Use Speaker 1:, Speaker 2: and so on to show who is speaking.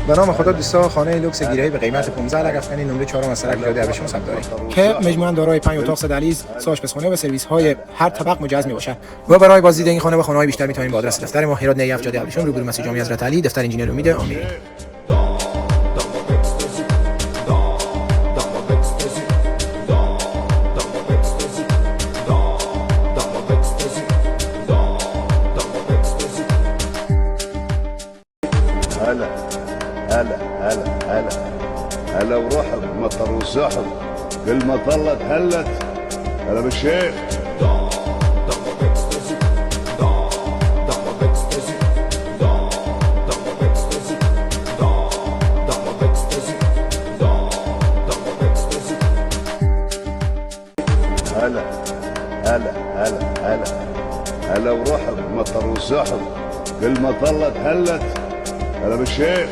Speaker 1: به نام خدا دوستا، خانه لوکس گیرایی به قیمت 15 لک افغانی نمره 4 از سرک جاده ابریشم ثبت داریم که مجموعاً دارای 5 اتاق سه دهلیز، سه آشپزخانه و سرویس های هر طبق مجهز میباشد. و برای بازدید این خانه و خانه های بیشتر میتونید با آدرس دفتر ما هرات نیف جاده ابریشم روبرو مسجد جامع حضرت علی، دفتر انجینر امید آمیری.
Speaker 2: هلا هلا هلا هلا هلا ورحب مطر وسحب كل ما طلت هلت. هلا بالشيخ. هلا هلا هلا هلا هلا ورحب مطر وسحب كل ما طلت هلت. هلا بالشيخ.